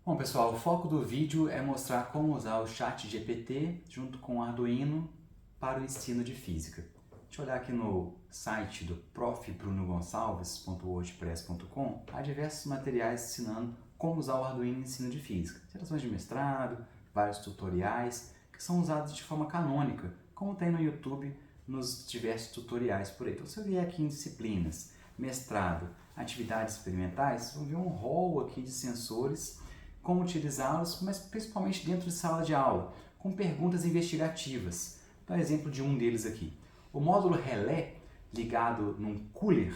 Bom, pessoal, o foco do vídeo é mostrar como usar o ChatGPT junto com o Arduino para o ensino de física. Deixa eu olhar aqui no site do profbrunogonçalves.wordpress.com. Há diversos materiais ensinando como usar o Arduino no ensino de física. Dissertações de mestrado, vários tutoriais que são usados de forma canônica, como tem no YouTube nos diversos tutoriais por aí. Então, se eu vier aqui em disciplinas, mestrado, atividades experimentais, vão ver um rol aqui de sensores, como utilizá-los, mas principalmente dentro de sala de aula, com perguntas investigativas. Então, exemplo de um deles aqui. O módulo relé, ligado num cooler,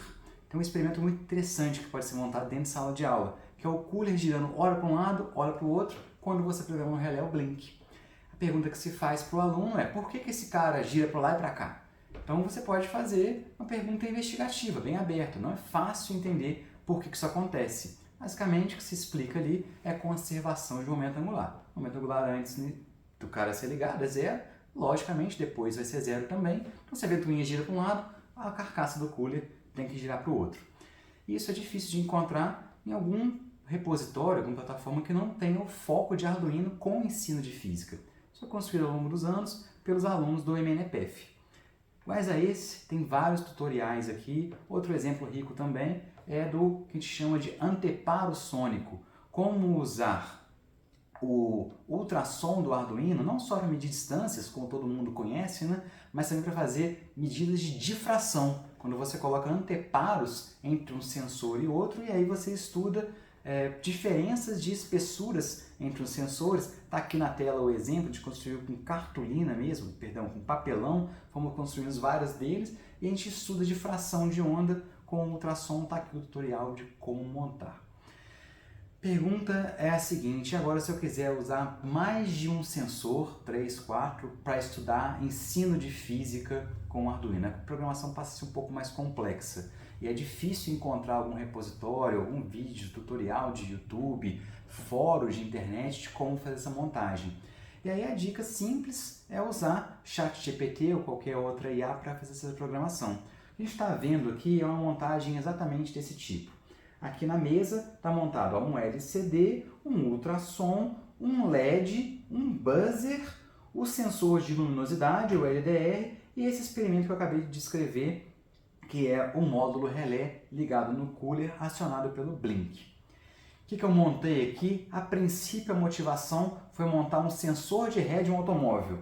tem um experimento muito interessante que pode ser montado dentro de sala de aula, que é o cooler girando hora para um lado, hora para o outro, quando você programa no relé o blink. A pergunta que se faz para o aluno é: por que esse cara gira para lá e para cá? Então você pode fazer uma pergunta investigativa, bem aberta. Não é fácil entender por que isso acontece. Basicamente, o que se explica ali é a conservação de momento angular. O momento angular antes do cara ser ligado é zero, logicamente depois vai ser zero também. Então se a ventoinha gira para um lado, a carcaça do cooler tem que girar para o outro. E isso é difícil de encontrar em algum repositório, alguma plataforma que não tenha o foco de Arduino com o ensino de física. Isso foi construído ao longo dos anos pelos alunos do MNPF. Mas a esse, tem vários tutoriais aqui. Outro exemplo rico também é do que a gente chama de anteparo sônico. Como usar o ultrassom do Arduino, não só para medir distâncias, como todo mundo conhece, né? Mas também para fazer medidas de difração, quando você coloca anteparos entre um sensor e outro, e aí você estuda diferenças de espessuras entre os sensores. Está aqui na tela o exemplo de construir com cartolina mesmo, perdão, com papelão. Fomos construindo vários deles e a gente estuda difração de onda com o ultrassom. Está aqui o tutorial de como montar. Pergunta é a seguinte: agora se eu quiser usar mais de um sensor, 3, 4, para estudar ensino de física com o Arduino, a programação passa a ser um pouco mais complexa e é difícil encontrar algum repositório, algum vídeo, tutorial de YouTube, fóruns de internet de como fazer essa montagem. E aí a dica simples é usar ChatGPT ou qualquer outra IA para fazer essa programação. O que a gente está vendo aqui é uma montagem exatamente desse tipo. Aqui na mesa está montado um LCD, um ultrassom, um LED, um buzzer, o sensor de luminosidade, o LDR, e esse experimento que eu acabei de descrever, que é o módulo relé ligado no cooler, acionado pelo blink. O que eu montei aqui? A princípio, a motivação foi montar um sensor de ré de um automóvel.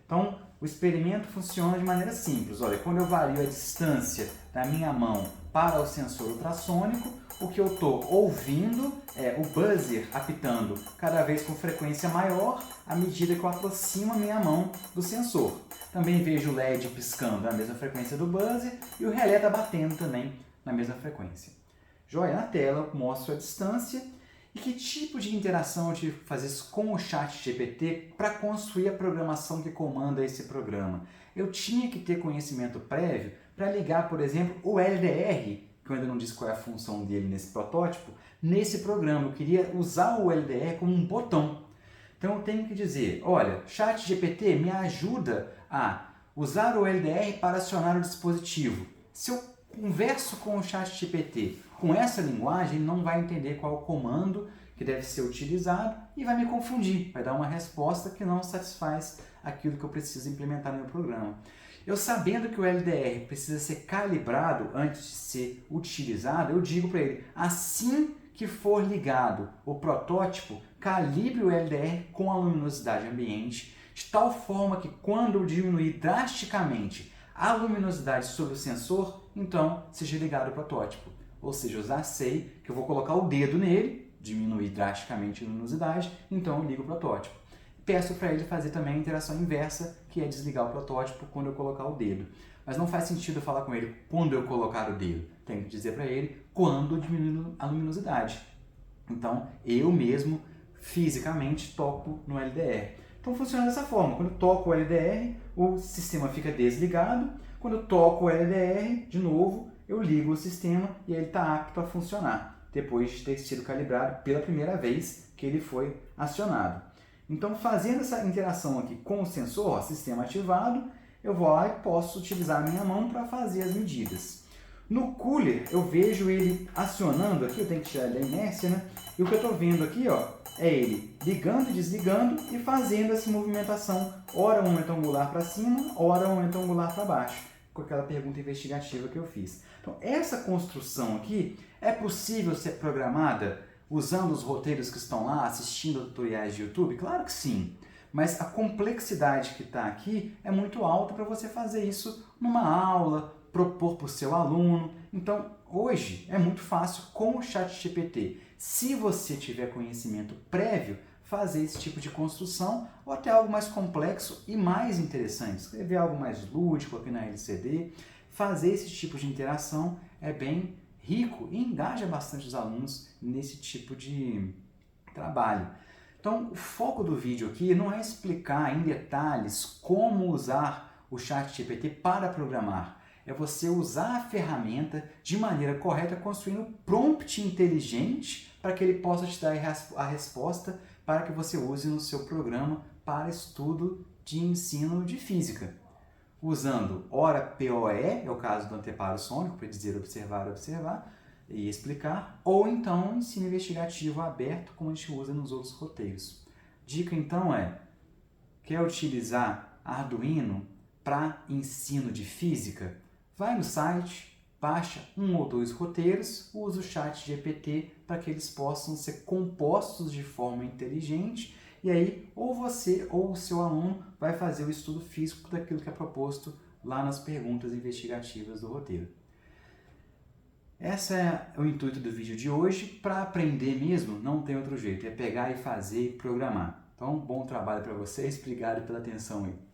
Então, o experimento funciona de maneira simples. Olha, quando eu vario a distância da minha mão para o sensor ultrassônico, o que eu estou ouvindo é o buzzer apitando cada vez com frequência maior à medida que eu aproximo a minha mão do sensor. Também vejo o LED piscando na mesma frequência do buzzer e o relé está batendo também na mesma frequência. Joia, na tela eu mostro a distância e que tipo de interação eu tive que fazer com o ChatGPT para construir a programação que comanda esse programa. Eu tinha que ter conhecimento prévio para ligar, por exemplo, o LDR, que eu ainda não disse qual é a função dele nesse protótipo, nesse programa. Eu queria usar o LDR como um botão. Então eu tenho que dizer: olha, ChatGPT, me ajuda a usar o LDR para acionar o dispositivo. Se eu converso com o ChatGPT com essa linguagem, ele não vai entender qual é o comando que deve ser utilizado e vai me confundir, vai dar uma resposta que não satisfaz aquilo que eu preciso implementar no meu programa. Eu sabendo que o LDR precisa ser calibrado antes de ser utilizado, eu digo para ele: assim que for ligado o protótipo, calibre o LDR com a luminosidade ambiente, de tal forma que quando eu diminuir drasticamente a luminosidade sobre o sensor, então seja ligado o protótipo. Ou seja, eu já sei que eu vou colocar o dedo nele, diminuir drasticamente a luminosidade, então eu ligo o protótipo. Peço para ele fazer também a interação inversa, que é desligar o protótipo quando eu colocar o dedo. Mas não faz sentido eu falar com ele quando eu colocar o dedo. Tenho que dizer para ele quando diminuir a luminosidade. Então, eu mesmo, fisicamente, toco no LDR. Então, funciona dessa forma. Quando eu toco o LDR, o sistema fica desligado. Quando eu toco o LDR, de novo, eu ligo o sistema e ele está apto a funcionar, depois de ter sido calibrado pela primeira vez que ele foi acionado. Então, fazendo essa interação aqui com o sensor, sistema ativado, eu vou lá e posso utilizar a minha mão para fazer as medidas. No cooler, eu vejo ele acionando aqui, eu tenho que tirar ele da inércia, né? E o que eu estou vendo aqui, ó, é ele ligando e desligando e fazendo essa movimentação, ora um retangular para cima, ora um retangular para baixo, com aquela pergunta investigativa que eu fiz. Então, essa construção aqui é possível ser programada usando os roteiros que estão lá, assistindo tutoriais de YouTube? Claro que sim, mas a complexidade que está aqui é muito alta para você fazer isso numa aula, propor para o seu aluno. Então, hoje é muito fácil com o ChatGPT. Se você tiver conhecimento prévio, fazer esse tipo de construção ou até algo mais complexo e mais interessante. Escrever algo mais lúdico aqui na LCD, fazer esse tipo de interação é bem rico e engaja bastante os alunos nesse tipo de trabalho. Então, o foco do vídeo aqui não é explicar em detalhes como usar o ChatGPT para programar. É você usar a ferramenta de maneira correta, construindo um prompt inteligente para que ele possa te dar a resposta para que você use no seu programa para estudo de ensino de física. Usando ora POE, é o caso do anteparo sônico, para dizer observar, observar e explicar, ou então ensino investigativo aberto, como a gente usa nos outros roteiros. Dica então é, quer utilizar Arduino para ensino de física? Vai no site, baixa um ou dois roteiros, usa o ChatGPT para que eles possam ser compostos de forma inteligente e aí ou você ou o seu aluno vai fazer o estudo físico daquilo que é proposto lá nas perguntas investigativas do roteiro. Esse é o intuito do vídeo de hoje. Para aprender mesmo, não tem outro jeito, é pegar e fazer e programar. Então, bom trabalho para vocês, obrigado pela atenção aí.